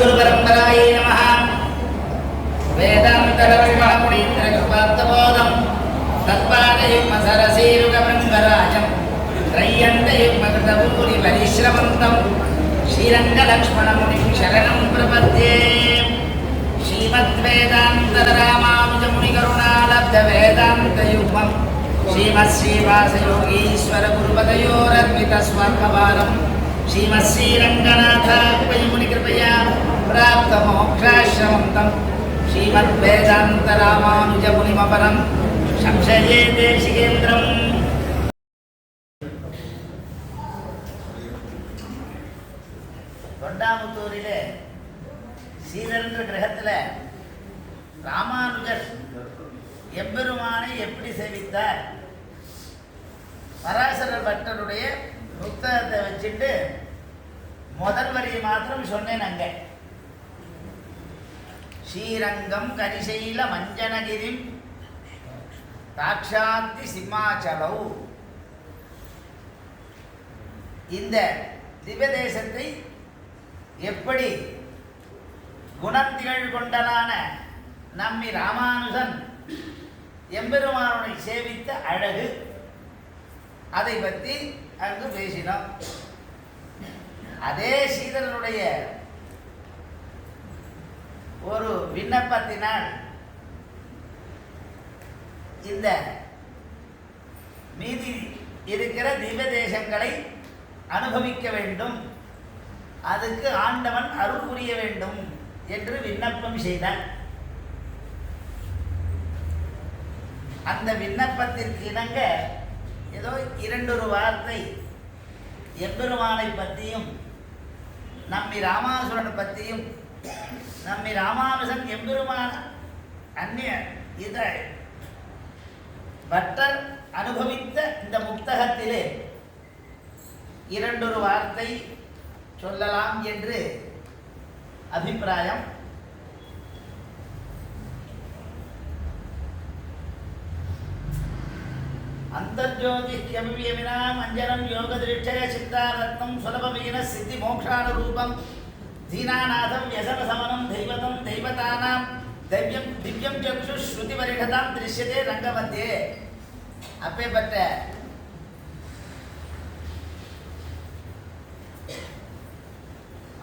अस्मद्गुरुपरम्परायै नमः। वेदान्तरविमलमुनीन्द्रकृपात्तबोधं तत्पादयुग्मसरसीरुगमृङ्गराजं त्रय्यन्तयुग्मकृतभूरिपरिश्रमन्तं श्रीरङ्गलक्ष्मणमुनिं शरणं प्रपद्ये। श्रीमद्वेदान्तरामानुजमुनिकरुणालब्धवेदान्तयुग्मं श्रीमत्श्रीवासयोगीश्वरगुरुपदयोरर्पितस्वर्गभारं श्रीमत्श्रीरङ्गनाथात्मयमुनिकृपया प्राप्तमोक्षाश्रमन्तं श्रीमद्वेदान्तरामानुजमुनिमपरं संशये देशिकेन्द्रम्। தொண்டாமுத்தூரிலே சீரன்ற கிரகத்தில் ராமானுஜர் எம்பெருமானை எப்படி சேவித்தார், பராசரர் பட்டருடைய புத்தகத்தை வச்சுட்டு முதல் வரியை மாத்திரம் சொன்னேன். அங்கே ஸ்ரீரங்கம் கரிசைல மஞ்சனகிரிம் தாட்சாந்தி சிம்மாச்சலவு. இந்த திவ்யதேசத்தை எப்படி குணத்திகள் கொண்டலான நம்மி ராமானுஜன் எம்பெருமானை சேவித்த அழகு, அதை பற்றி அங்கு பேசினோம். அதே சீதனுடைய ஒரு விண்ணப்பத்தினால் இந்த மீதி இருக்கிற திவ்ய தேசங்களை அனுபவிக்க வேண்டும், அதுக்கு ஆண்டவன் அருள் புரிய வேண்டும் என்று விண்ணப்பம் செய்தார். அந்த விண்ணப்பத்திற்கு இணங்க ஏதோ இரண்டொரு வார்த்தை எம்பெருமானை பற்றியும் நம்மி ராமாசுரன் பற்றியும், நம்மி ராமானுஜன் எம்பெருமான அந்நிய இத பட்டர் அனுபவித்த இந்த முக்தகத்திலே இரண்டொரு வார்த்தை சொல்லலாம் என்று அபிப்பிராயம். அந்தர்ஜோதிஷ்யமியமினாம் அஞ்சனம் யோகதிருஷ்டய சித்தாரத்னம் சுலபமீன சித்தி மோக்ஷானுரூபம் தீனாநாதம் யசன சமனம் தெய்வதம் தெய்வதானாம் திவ்யம் திவ்யம் சக்ஷு ஸ்ருதிபரிஷதாம் திருஷ்யதே ரங்கமத்தியே. அப்பேற்பட்ட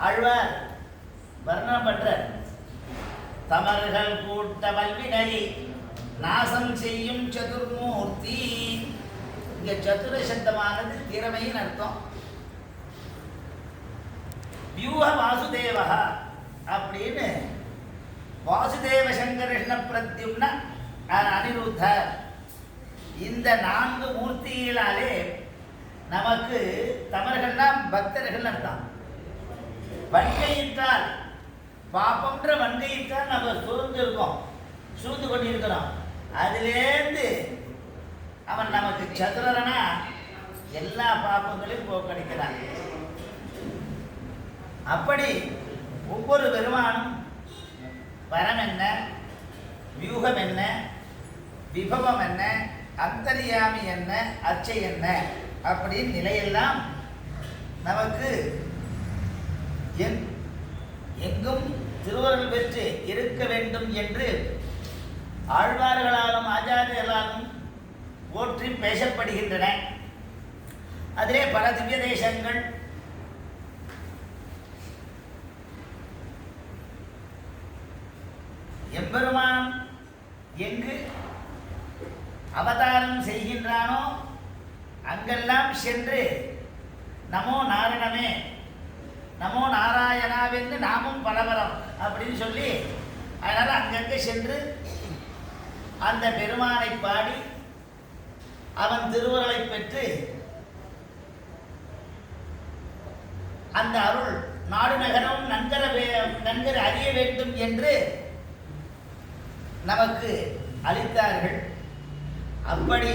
ஆழ்வார் வர்ணம் பற்ற தமர்கள் கூட்ட வல்வினை நாசம் செய்யும் சதுர்மூர்த்தி. இங்க சதுர சப்தமானது திறமையின் அர்த்தம். வியூஹ வாசுதேவா அப்படின்னு வாசுதேவ சங்கரிஷ்ண பிரத்யும்ன அனிருத்தர், இந்த 4 மூர்த்திகளாலே நமக்கு தமர்கள்னா பக்தர்கள் அர்த்தம். வன்கையிட்டால் பாப்பம்ன்ற வன்கையிட்டால் நம்ம சூழ்ந்திருக்கோம், சூழ்ந்து கொண்டிருக்கிறோம். அதிலேருந்து அவன் நமக்கு சதுரனா எல்லா பாப்பங்களையும் போக்கடிக்கிறான். அப்படி ஒவ்வொரு பெருமானும் வரம் என்ன, வியூகம் என்ன, விபவம் என்ன, அந்தர்யாமி என்ன, அச்சை என்ன, அப்படின்னு நிலையெல்லாம் நமக்கு எங்கும் திருவருள் பெற்று இருக்க வேண்டும் என்று ஆழ்வார்களாலும் ஆச்சாரியர்களாலும் போற்றி பேசப்படுகின்றன. அதிலே பல திவ்ய தேசங்கள் எம்பெருமான் எங்கு அவதாரம் செய்கின்றானோ அங்கெல்லாம் சென்று நமோ நாரணமே நமோ நாராயணாவென்று நாமும் பலவரம் அப்படின்னு சொல்லி, அதனால் அங்கங்கே சென்று அந்த பெருமானை பாடி அவன் திருவுருளை பெற்று அந்த அருள் நாடு நகரம் நன்கர அறிய வேண்டும் என்று நமக்கு அளித்தார்கள். அப்படி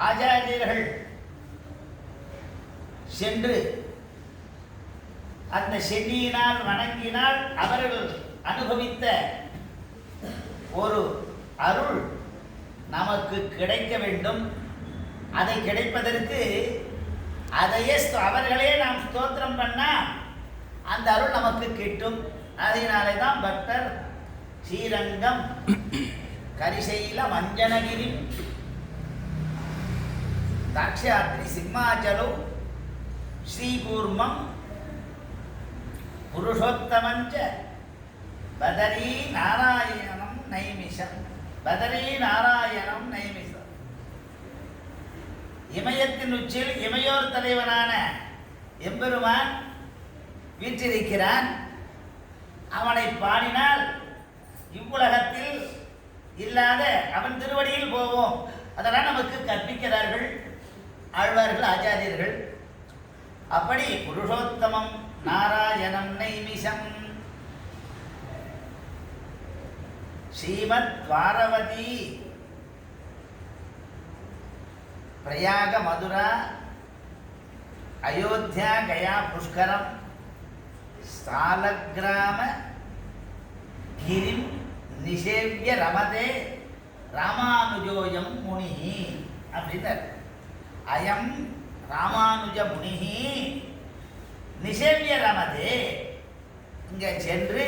ஆச்சாரியர்கள் சென்று அந்த சென்னியினால் வணங்கினால் அவர்கள் அனுபவித்த ஒரு அருள் நமக்கு கிடைக்க வேண்டும். அதை கிடைப்பதற்கு அதையே அவர்களே நாம் ஸ்தோத்திரம் பண்ணா அந்த அருள் நமக்கு கிட்டும். அதனாலே தான் பக்தர் ஸ்ரீரங்கம் கரிசைல மஞ்சனகிரி தாட்சாத்ரி சிம்மாச்சலம் ஸ்ரீகூர்மம் புருஷோத்தமஞ்ச பதரி நாராயணம் நைமிஷம். பதரி நாராயணம் நைமிஷம். இமயத்தின் உச்சில் இமையோர் தலைவனான எம்பெருமான் வீற்றிருக்கிறான். அவனை பாடினால் இவ்வுலகத்தில் இல்லாத அவன் திருவடியில் போவோம். அதெல்லாம் நமக்கு கற்பிக்கிறார்கள் ஆழ்வார்கள், ஆச்சாரியர்கள். அப்படி புருஷோத்தமம் நாராயணம் நைமிஷம். ஸ்ரீமத் துவாரவதி பிரயாக மதுரா அயோத்தியா கயா புஷ்கரம் சாலக்கிராம கிரிம் நிஷேவிய ரமதே ராமானுஜோயம் முனி அப்படின்னார். அயம் ராமானுஜ முனி நிஷேவிய ரமதே, இங்கே சென்று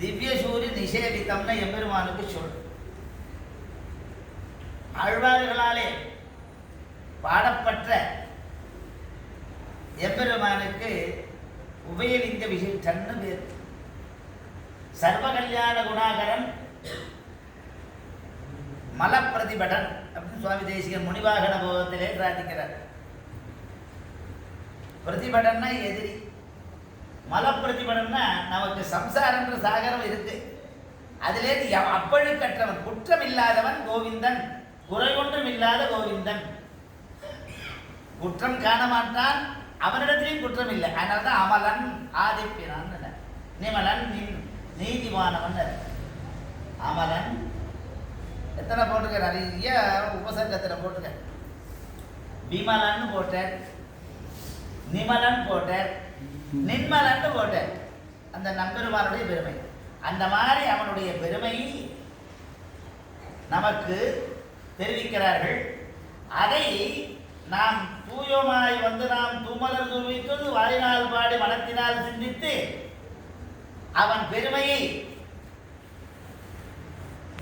திவ்யசூரி நிஷேவித்தம்னு எம்பெருமானுக்கு சொல். ஆழ்வார்களாலே பாடப்பட்ட எம்பெருமானுக்கு உபயலிங்க விசிஷ்டன்னு பேர். சர்வ கல்யாண குணாகரன் மலப்பிரதிபடன் அப்படின்னு சுவாமி தேசிகன் முனிவாகன போகத்திலே சாதிக்கிறார். பிரதிபடன்னா எதிரி, மலப்பிரதிபடன்னா நமக்கு சம்சாரன்ற சாகரம் இருக்கு, அதிலேருந்து அப்பழுக்கற்றவன், குற்றம் இல்லாதவன் கோவிந்தன், குறை ஒன்றும் இல்லாத கோவிந்தன். குற்றம் காண மாட்டான், அவனிடத்திலையும் குற்றம் இல்லை. அதனால தான் அமலன் ஆதிப்பினான், நிமலன் நீதிமானவன். அமலன் எத்தனை போட்டிருக்க, நிறைய உபசர்க்கத்தில் போட்டிருக்க. விமலன் போட்டேன், நிமலன் போட்டேன், நின்மலன் போட்டேன். அந்த நம்பெருமானுடைய பெருமை. அந்த மாதிரி அவனுடைய பெருமையை நமக்கு தெரிவிக்கிறார்கள். அதை நாம் தூயமாய் வந்து நாம் தூமலர் தூவித்தது வாயினால் பாடி மனத்தினால் சிந்தித்து அவன் பெருமையை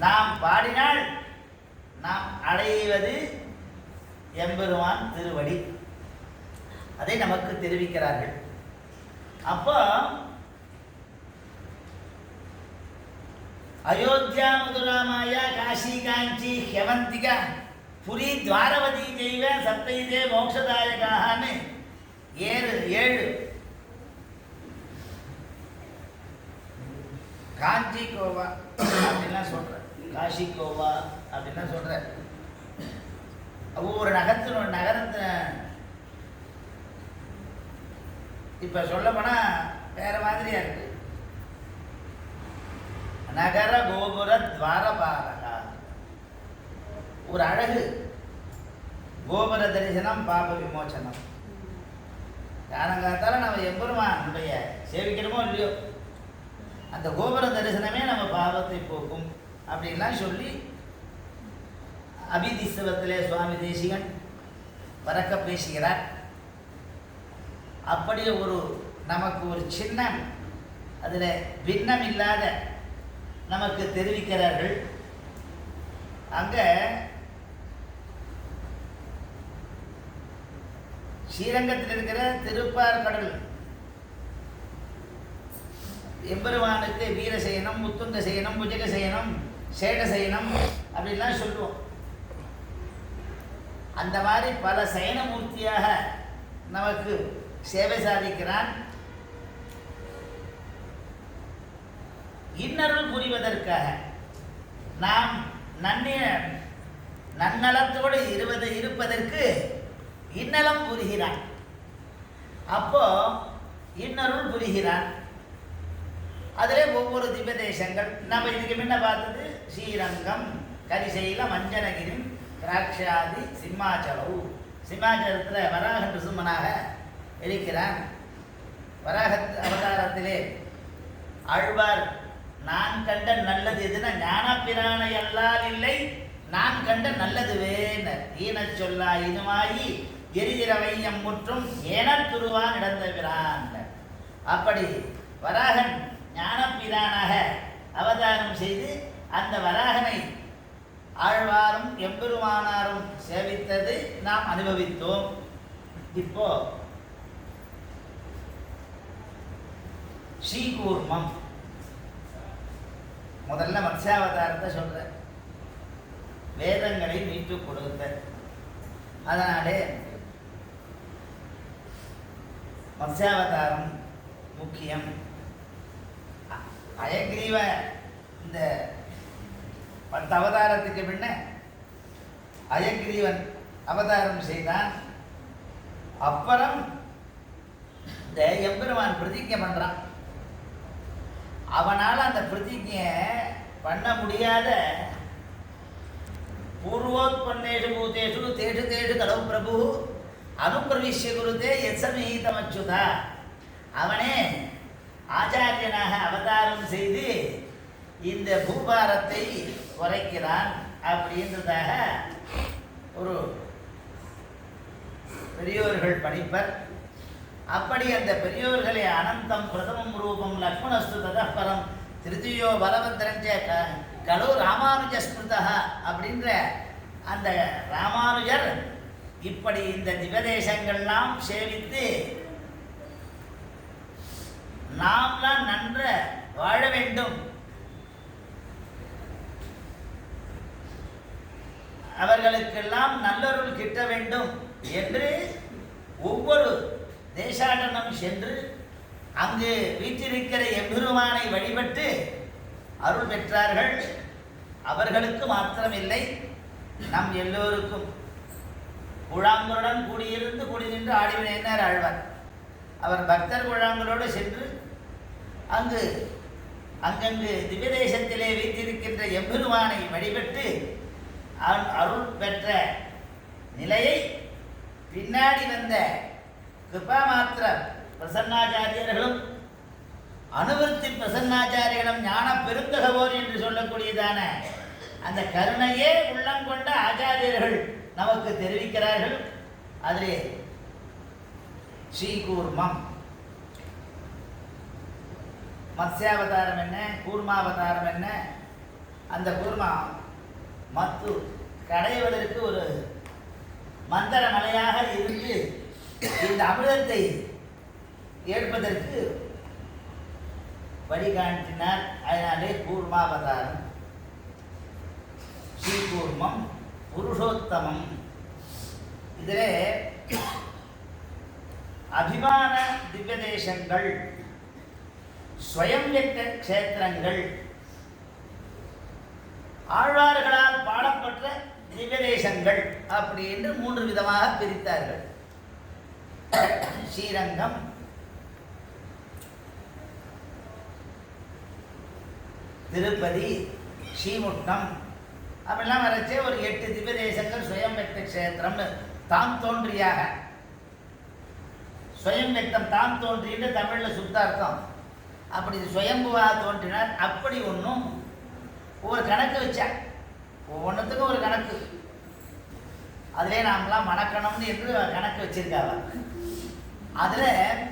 நாம் பாடினால் நாம் அடைவது எம்பெருமான் திருவடி. அதை நமக்கு தெரிவிக்கிறார்கள். அப்போ அயோத்தியா மதுரா மாயா காஷி காஞ்சி ஹெவந்திகா புரி துவாரவதி தெய்வ சப்தைதே மோட்சதாயகான்னு 7 காஞ்சி கோவா அப்படின்லாம் சொல்கிறேன், காஷி கோவா அப்படின்லாம் சொல்கிறேன். ஒவ்வொரு நகரத்தை இப்போ சொல்ல போனால் வேறு மாதிரியாக இருக்கு. நகர கோபுர துவாரபாலகா, ஒரு அழகு. கோபுர தரிசனம் பாப விமோச்சனம். காலங்காத்தால நம்ம எம்பெருமானுடைய சேவிக்கிறோமோ இல்லையோ, அந்த கோபுர தரிசனமே நம்ம பாவத்தை போக்கும் அப்படின்லாம் சொல்லி அபிதிஸ்தவத்திலே சுவாமி தேசிகன் பறக்க பேசுகிறார். அப்படி நமக்கு ஒரு சின்னம், அதில் பின்னம் இல்லாத நமக்கு தெரிவிக்கிறார்கள். அங்கே ஸ்ரீரங்கத்தில் இருக்கிற திருப்பார்கடல் எம்பெருமானுக்கு வீரசயனம், முத்துங்க சயனம், புஜக சயனம், சேட சயனம் அப்படின்லாம் சொல்லுவோம். அந்த மாதிரி பல சயனமூர்த்தியாக நமக்கு சேவை சாதிக்கிறான். இன்னருள் புரிவதற்காக நாம் நன்னலத்தோடு இருப்பதற்கு இன்னலம் புரிகிறான். அப்போ இன்னருள் புரிகிறான். அதிலே ஒவ்வொரு திவ்ய தேசங்கள் நம்ம இதுக்கு முன்ன பார்த்தது ஸ்ரீரங்கம், கரிசைல மஞ்சனகிரி, திராட்சாதி, சிம்மாச்சலம். சிம்மாச்சலத்தில் வராக நிருசிம்மனாக இருக்கிறான். வராக அவதாரத்திலே ஆழ்வார் நான் கண்ட நல்லது எதுனா ஞானப்பிரானை எல்லால் இல்லை நான் கண்ட நல்லதுவே ஈன சொல்லா இனுமாயி எரிதிர வையம் முற்றும் ஏனத்துருவான் இடந்தவிரான். அப்படி வராகன் ஞானப்பிரானாக அவதாரம் செய்து அந்த வராகனை ஆழ்வாரும் எம்பெருமானாரும் சேவித்தது நாம் அனுபவித்தோம். இப்போ ஸ்ரீகூர்மம் முதல்ல மத்ஸ்யாவதாரத்தை சொல்ற வேதங்களை மீட்டுக் கொடுத்த. அதனாலே மத்ஸ்யாவதாரம் முக்கியம். அயக்ரீவ இந்த 10 அவதாரத்துக்கு முன்ன அயக்ரீவன் அவதாரம் செய்தான். அப்புறம் இந்த எம்பெருமான் பிரதிஜை பண்றான். அவனால் அந்த பிரதிஜையை பண்ண முடியாத பூர்வோத்பன்னேஷு பூதேஷு தேஷு தேஷு கடவு பிரபு அனுப்பிரவிஷ்ய குருதே எசமீதமச்சுதா. அவனே ஆச்சாரியனாக அவதாரம் செய்து இந்த பூபாரத்தை குறைக்கிறான் அப்படின்றதாக ஒரு பெரியோர்கள் படிப்பர். அப்படி அந்த பெரியோர்களை அனந்தம் பிரதமம் ரூபம் லக்ஷ்மணஸ்து ததப்பரம் திருத்தியோ பலவந்திரஞ்ச கலோ ராமானுஜஸ்மிருதா அப்படின்ற அந்த ராமானுஜர் இப்படி இந்த திவதேசங்கள்லாம் சேவித்து நாம்லாம் நன்ற வாழ வேண்டும், அவர்களுக்கெல்லாம் நல்லொருள் கிட்ட வேண்டும் என்று ஒவ்வொரு தேசாடனம் சென்று அங்கு வீற்றிருக்கிற எம்பெருமானை வழிபட்டு அருள் பெற்றார்கள். அவர்களுக்கு மாத்திரமில்லை, நம் எல்லோருக்கும். குழாங்களுடன் கூடியிருந்து கூடி நின்று ஆடிவினையினர் ஆழ்வார். அவர் பக்தர் குழாங்களோடு சென்று அங்கங்கு திவ்யதேசத்திலே வீற்றிருக்கின்ற எம்பெருமானை வழிபட்டு அருள் பெற்ற நிலையை பின்னாடி வந்த கிருபாமாத்திர பிரசன்னாச்சாரியர்களும் அனுவர்த்தி பிரசன்னாச்சாரியர்களும் ஞான பெருந்தகவோர் என்று சொல்லக்கூடியதான அந்த கருணையே உள்ளங்கொண்ட ஆச்சாரியர்கள் நமக்கு தெரிவிக்கிறார்கள். அதிலே ஸ்ரீகூர்மம் மத்ஸ்யாவதாரம் என்ன, கூர்மாவதாரம் என்ன, அந்த கூர்மா மத்து கடைவதற்கு ஒரு மந்திர மலையாக இருந்து இந்த அமிர்தத்தை ஏற்பதற்கு வழிகாட்டினார். அதனாலே கூர்மாவதாரம். ஸ்ரீகூர்மம் புருஷோத்தமம். இதிலே அபிமான திவ்யதேசங்கள், ஸ்வயம் வியக்த க்ஷேத்திரங்கள், ஆழ்வார்களால் பாடப்பட்ட திவ்யதேசங்கள் அப்படி என்று 3 விதமாக பிரித்தார்கள். ஸ்ரீரங்கம், திருப்பதி, ஸ்ரீமுட்டம் அப்படிலாம் வரைச்சே ஒரு 8 திவ்யதேசங்கள் ஸ்வயம் வியக்த க்ஷேத்திரம். தாம் தோன்றியாக, ஸ்வயம் வியக்தம் தாம் தோன்றின்னு தமிழில் சுத்தார்த்தம். அப்படி சுயம்புவாக தோன்றினார். அப்படி ஒன்றும் ஒரு கணக்கு வச்சா, ஒவ்வொன்றுத்துக்கும் ஒரு கணக்கு. அதிலே நாமெல்லாம் மணக்கணும்னு என்று கணக்கு வச்சிருக்காங்க. அதில்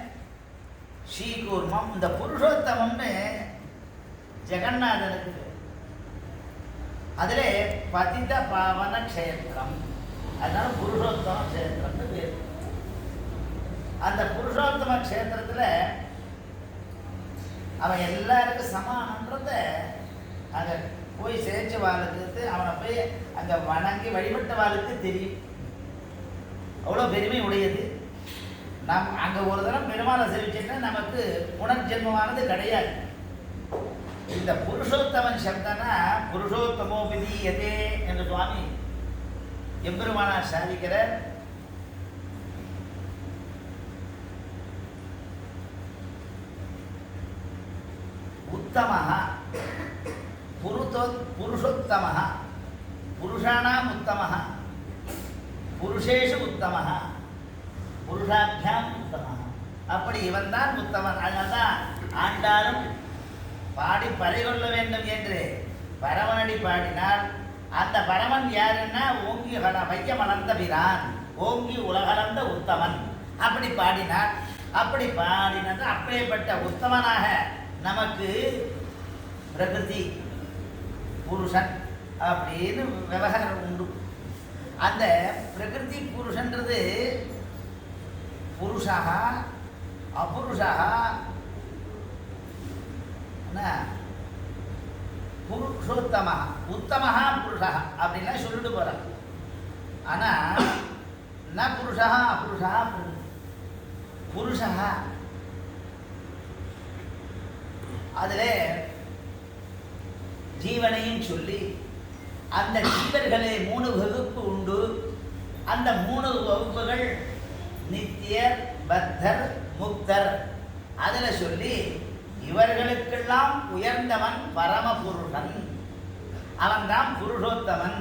ஸ்ரீகூர்மம், இந்த புருஷோத்தமம்னு ஜெகநாதனுக்கு. அதில் பதித பாவன க்ஷேத்திரம், அதனால புருஷோத்தம க்ஷேத்திரம்னு பேர். அந்த புருஷோத்தம க்ஷேத்திரத்தில் அவன் எல்லாருக்கும் சமானன்றத அங்கே போய் சேர்ச்ச வாழ்க்கை அவனை போய் அங்கே வணங்கி வழிபட்ட வாழ்க்கை தெரியும். அவ்வளோ பெருமை உடையது. நம் அங்கே ஒரு தரம் பெருமாளை சேவிச்சுன்னா நமக்கு புனர்ஜென்மமானது கிடையாது. இந்த புருஷோத்தமன் சப்தனா புருஷோத்தமோ விதீயதே என்று சுவாமி எம்பெருமானார் சாதிக்கிறார். உத்தமஹ புருஷோத்தமஹ, புருஷாணாம் உத்தமஹ, புருஷேஷு உத்தமஹ, புருஷாபியாம் உத்தமஹ. அப்படி இவன் தான் உத்தமன். அதனால்தான் ஆண்டாலும் பாடி பறை கொள்ள வேண்டும் என்று பரமனடி பாடினார். அந்த பரமன் யாருன்னா ஓங்கி வைய மலர்ந்த பிரான் ஓங்கி உலகளந்த உத்தமன் அப்படி பாடினார். அப்படி பாடினது அப்படிப்பட்ட உத்தமனாக நமக்கு பிரகிருதி புருஷன் அப்படின்னு விவகாரம் உண்டு. அந்த பிரகிருதி புருஷன்றது புருஷா அபுருஷா புருஷோத்தமா உத்தமஹா புருஷா அப்படின்லாம் சொல்லிட்டு போகிறான். ஆனால் ந புருஷா அபுருஷா புருஷா அதில் ஜீவனையும் சொல்லி அந்த ஜீவர்களே 3 வகுப்பு உண்டு. அந்த 3 வகுப்புகள் நித்தியர், பத்தர், முக்தர். அதில் சொல்லி இவர்களுக்கெல்லாம் உயர்ந்தவன் பரமபுருஷன், அவன்தான் புருஷோத்தமன்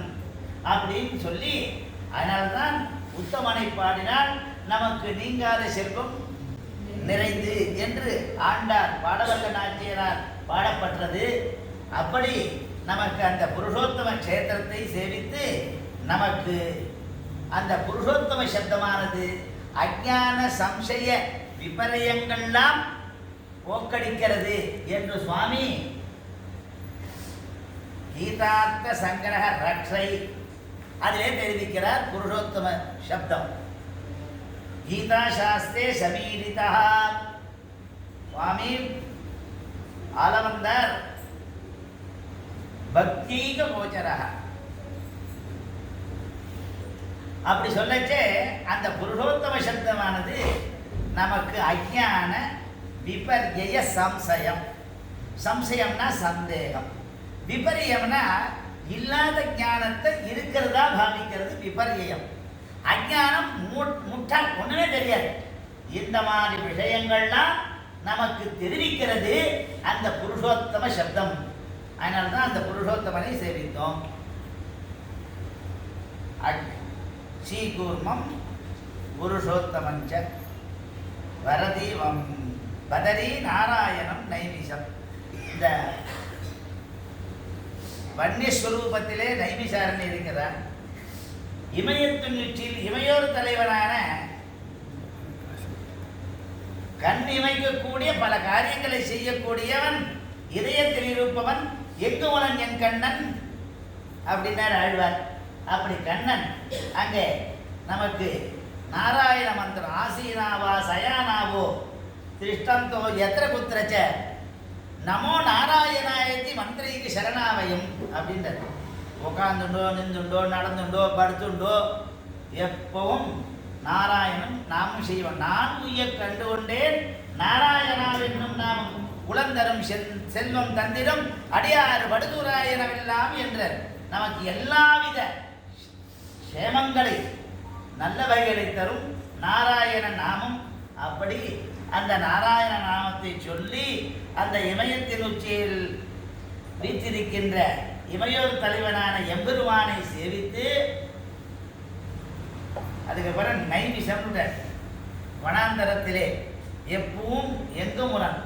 அப்படின்னு சொல்லி, அதனால்தான் உத்தமனை பாடினால் நமக்கு நீங்காத செல்வம் நிறைந்து என்று ஆண்டார் பாடவல்ல நாச்சியரால் பாடப்பட்டது. அப்படி நமக்கு அந்த புருஷோத்தம க்ஷேத்திரத்தை சேவித்து நமக்கு அந்த புருஷோத்தம சப்தமானது அஞ்ஞான சம்சய விபரயங்கள்லாம் போக்கடிக்கிறது என்று சுவாமி கீதார்த்த சங்கிரக ரக்ஷை அதிலே தெரிவிக்கிறார். புருஷோத்தம சப்தம் கீதா சாஸ்திரே சமீரிதா சுவாமி ஆலவந்தார் பக்தீக கோச்சரா அப்படி சொல்லச்சே அந்த புருஷோத்தம சப்தமானது நமக்கு அஞ்ஞான விபர்ய சம்சயம், சம்சயம்னா சந்தேகம், விபரியம்னா இல்லாத ஞானத்தை இருக்கிறதா பாவிக்கிறது விபரியம். அஞ்ஞானம் முட்டாள், ஒண்ணுமே தெரியாது. இந்த மாதிரி விஷயங்கள்லாம் நமக்கு தெரிவிக்கிறது அந்த புருஷோத்தம சப்தம். அதனால்தான் அந்த புருஷோத்தமனை சேவித்தோம். ஸ்ரீகூர்மம் புருஷோத்தமஞ்ச வரதீவம் பதரி நாராயணம் நைமிஷம். இந்த வன்னியஸ்வரூபத்திலே நைமிஷாரன் இருக்கிறார். இமயத்தின் உச்சியில் இமையோர் தலைவனான கண் இமைக்கக்கூடிய பல காரியங்களை செய்யக்கூடியவன், இதயத்தில் இருப்பவன், எங்குமலன் என் கண்ணன் அப்படின்னார் ஆழ்வார். அப்படி கண்ணன் அங்கே நமக்கு நாராயண மந்திரம் ஆசீனாவா சயானாவோ திருஷ்டந்தோ எத்திர குத்திரச்ச நமோ நாராயணாயத்தி மந்திரிக்கு சரணாவயம் அப்படின்றது. உட்காந்துண்டோ நின்றுண்டோ நடந்துண்டோ படுத்துண்டோ எப்பவும் நாராயணன் நாமும் செய்வோம். நான் உய்ய கண்டு கொண்டேன் நாராயணாவென்னும் நாம் குலந்தரும் செல்வம் தந்திரம் அடியாறு படுதுராயனவெல்லாம் என்ற நமக்கு எல்லாவித சேமங்களை நல்லவைகளை தரும் நாராயண நாமம். அப்படி அந்த நாராயண நாமத்தை சொல்லி அந்த இமயத்தின் உச்சியில் வீற்றிருக்கின்ற இமையோர் தலைவனான எம்பெருமானை சேவித்து அதுக்கப்புறம் நைமிஷம் வனாந்தரத்திலே எப்பவும் எங்குமுடன்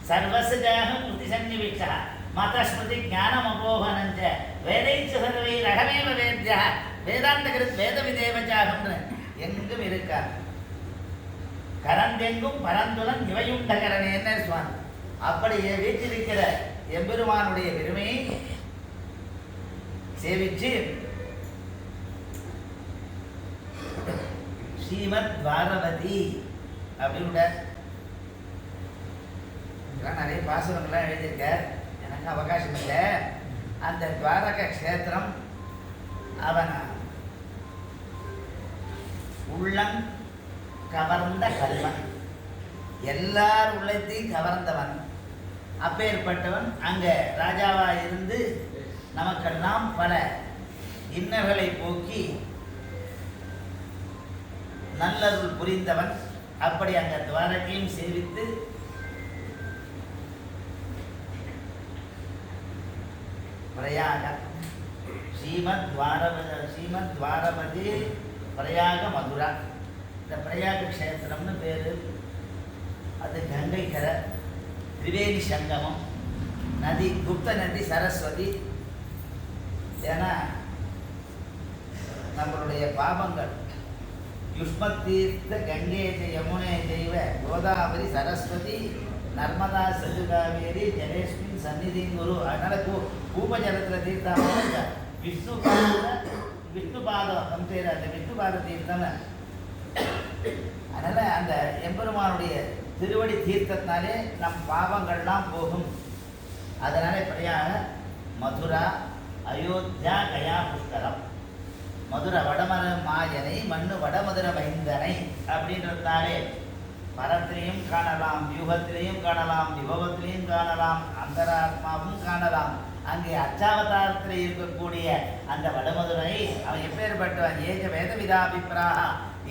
சர்வசஜாகம் ஸ்ருதி சன்னிவிஷ்டா மதஸ்மிருதி ஞானம் அபோகனஞ்ச வேதைச்ச சர்வை ரகமேவ வேத்யா வேதாந்த கிருத் வேத விதேவச்சாகம்னு எங்கும் இருக்கார். கரந்தெங்கும் பரந்துலன் இவையுண்டகரனேன்னு சுவாமி. அப்படியே வீட்டிருக்கிற எம்பெருமானுடைய பெருமையை சேவிச்சு ஸ்ரீமத் துவாரவதி அப்படின்னு நிறைய பாசுரங்கள்லாம் எழுதியிருக்கார். எனக்கு அவகாசம் இல்லை. அந்த துவாரக க்ஷேத்திரம் அவன் உள்ளம் கவர்ந்த கல்வன், எல்லார் உள்ளத்தையும் கவர்ந்தவன். அப்பேற்பட்டவன் அங்கே ராஜாவாக இருந்து நமக்கெல்லாம் பல இன்னல்களை போக்கி நல்லருள் புரிந்தவன். அப்படி அந்த துவாரகையும் சேவித்து பிரயாக ஸ்ரீமத் துவாரபதி பிரயாக மதுரா. இந்த பிரயாக க்ஷேத்திரம்னு பேர். அது கங்கை கரை, திரிவேணி சங்கமம், நதி குப்த நதி சரஸ்வதி. ஏன்னா நம்மளுடைய பாபங்கள் யுஷ்மத்தீர்த்த கங்கே யமுனே ஜெய்வ கோதாவரி சரஸ்வதி நர்மதா சதுகாவேரி ஜலேஸ்மின் சந்நிதி குரு. அதனால கூபஜலத்தில் தீர்த்தாமல் விஷ்ணு பாதம் பேர் அந்த விஷ்ணு பாத தீர்த்தம். அதனால அந்த எம்பெருமானுடைய திருவடி தீர்த்தத்தினாலே நம் பாவங்கள்லாம் போகும். அதனால இப்படியாக மதுரா அயோத்தியா கயா புஷ்கரம். மதுரை வடமர மாயனை மண்ணு வடமதுர மைந்தனை அப்படின்றதுனாலே பரத்திலையும் காணலாம், வியூகத்திலையும் காணலாம், விபவத்திலையும் காணலாம், அந்தராத்மாவும் காணலாம். அங்கே அச்சாவதாரத்தில் இருக்கக்கூடிய அந்த வடமதுரை அவன் எப்பேற்பட்டவன்? ஏஜ வேத விதாபிப்பிராக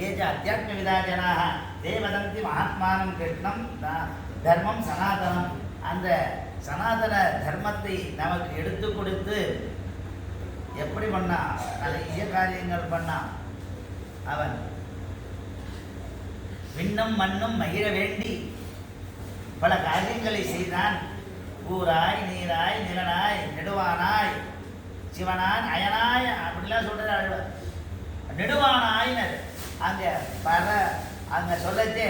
ஏஜ அத்தியாத்ம விதா ஜனாக தேவதந்தி மகாத்மானம் கிருஷ்ணம் தர்மம் சனாதனம். அந்த சனாதன தர்மத்தை நமக்கு எடுத்து கொடுத்து எப்படி பண்ணான்? நிறைய காரியங்கள் பண்ணான். அவன் விண்ணும் மண்ணும் மகிழ வேண்டி பல காரியங்களை செய்தான். ஊராய் நீராய் நிலனாய் நெடுவானாய் சிவனாய் அயனாய் அப்படிலாம் சொல்றது ஆழ்வார். நெடுவானாயினர் அங்கே சொல்லச்சே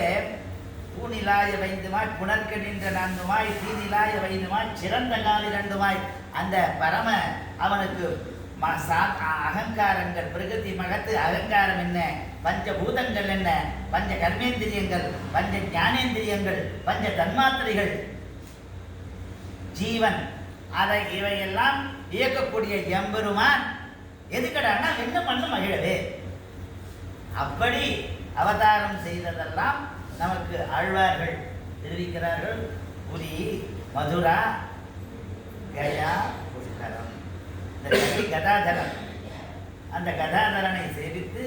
பூநிலாய வைந்துமாய் புனர்க்க நின்ற நன்றுமாய் தீநிலாய வைந்துமாய் சிறந்த காலி ரெண்டுமாய். அந்த பரம அவனுக்கு அகங்காரங்கள் பிரகிருதி மகத்து அகங்காரம் என்ன, பஞ்சபூதங்கள் என்ன, பஞ்ச கர்மேந்திரியங்கள், பஞ்ச ஞானேந்திரியங்கள், பஞ்ச தன்மாத்திரைகள், ஜீவன், அதை இவையெல்லாம் இயக்கக்கூடிய எம்பெருமான் எதுக்கடான்னா என்ன பண்ண மகிழவே. அப்படி அவதாரம் செய்ததெல்லாம் நமக்கு ஆழ்வார்கள் தெரிவிக்கிறார்கள். புரி மதுரா கயா புஷ்கரம். இந்த கதாதரன், அந்த கதாதரனை சேவித்து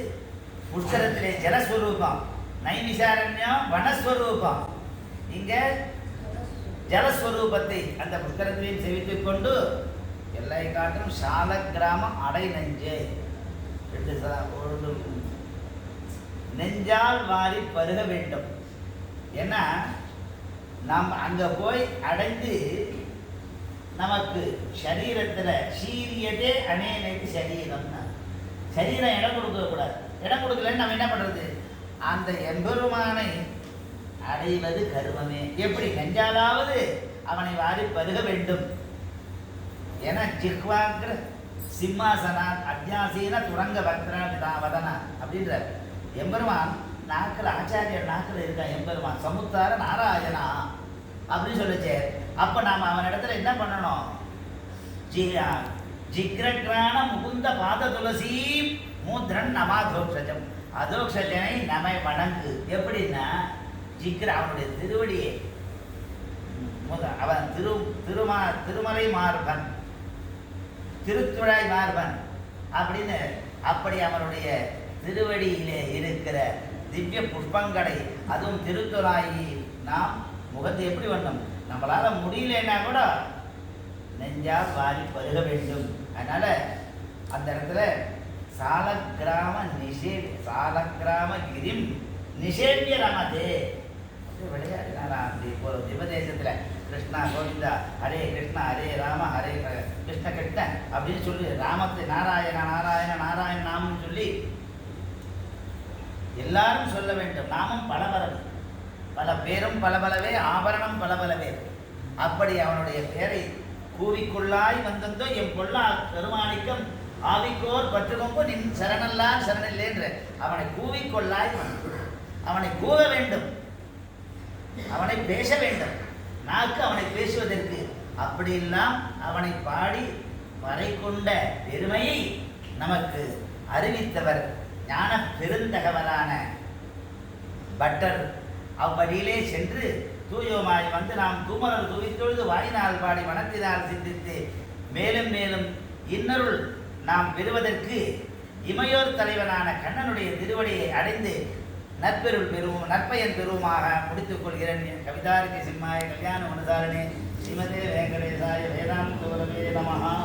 புஷ்கரத்திலே ஜலஸ்வரூபம், நைமிஷாரண்யம் வனஸ்வரூபம், இங்கே ஜலஸ்வரூபத்தை அந்த புஷ்கரத்திலையும் சேவித்துக் கொண்டு எல்லை காட்டும் சால கிராமம் அடை நெஞ்சே நெஞ்சால் வாரி பருக வேண்டும். ஏன்னா நாம் அங்கே போய் அடைந்து நமக்கு சரீரத்தில் சீரியதே அநேனைக்கு சரீரம்னா சரீரம் இடம் கொடுக்கக்கூடாது. இடம் கொடுக்கலன்னு நம்ம என்ன பண்ணுறது? அந்த எம்பெருமானை அடைவது கர்மமே. எப்படி? நெஞ்சாலாவது அவனை வாரி பருக வேண்டும். என ஜிஹ்வாங்கிற சிம்மாசனா அத்தியாசீன துரங்க பக்தனா வதனா அப்படின்ற எம்பெருமான் நாக்கில் ஆச்சாரியர் நாக்கில் இருக்கான். எம்பெருமான் சமுத்தார நாராயணா அப்படின்னு சொல்லிச்சே. அப்போ நாம் அவனிடத்துல என்ன பண்ணணும்? ஜிக்ரக்ரான முகுந்த பாத துளசி மூத்ரன் நமாதோக்ஷஜம். அதோக்ஷஜனை நம்மை வணங்கு. எப்படின்னா ஜிக்ர அவனுடைய திருவடியை அவன் திருமலை மார்பன், திருத்துழாய் மார்பன் அப்படின்னு அப்படி அவனுடைய திருவடியிலே இருக்கிற திவ்ய புஷ்பங்களை, அதுவும் திருத்துழாயி நாம் முகத்தை எப்படி வண்ணம் நம்மளால் முடியலன்னா கூட நெஞ்சால் வாரி பருக வேண்டும். அதனால் அந்த இடத்துல சாலக்கிராம கிரிம் நிஷேவிய ரமதே விளையாடினாராம். அப்படி இப்போ திவதேசத்தில் கிருஷ்ணா கோவிந்தா ஹரே கிருஷ்ணா ஹரே ராம ஹரே கிருஷ்ண கிருஷ்ண அப்படின்னு சொல்லி ராமத்தை நாராயண நாராயண நாராயண நாமம் சொல்லி எல்லாரும் சொல்ல வேண்டும். நாமம் பலபலவு, பல பேரும் பலபலவே, ஆபரணம் பலபலவே. அப்படி அவனுடைய பேரை கூவிக்குள்ளாய் வந்தந்தோ எம் கொள்ளா பெருமாணிக்கம் ஆவிக்கோர் பற்றுகொம்பு நின் சரணல்லார் சரணில்லை என்று அவனை கூவிக்கொள்ளாய், அவனை கூவ வேண்டும், அவனை பேச வேண்டும். நாக்கு அவனை பேசுவதற்கு அப்படியெல்லாம் அவனை பாடி வரை கொண்ட பெருமையை நமக்கு அறிவித்தவர் ஞான பெருந்தகவலான பட்டர். அவ்வழியிலே சென்று தூயோமாய் வந்து நாம் தூமலர் துவித்தொழுது வாயினால் பாடி மனத்தினால் சிந்தித்து மேலும் மேலும் இன்னருள் நாம் பெறுவதற்கு இமையோர் தலைவனான கண்ணனுடைய திருவடியை அடைந்து நற்பெருள் பெறுவோம், நற்பயன் பெறுவோமாக முடித்துக் கொள்கிறேன். கவிதாரிக்கு சிம்மாய கல்யாண மனுசாரணே ஸ்ரீமதே வெங்கடேசாய வேதாந்த நமஹா.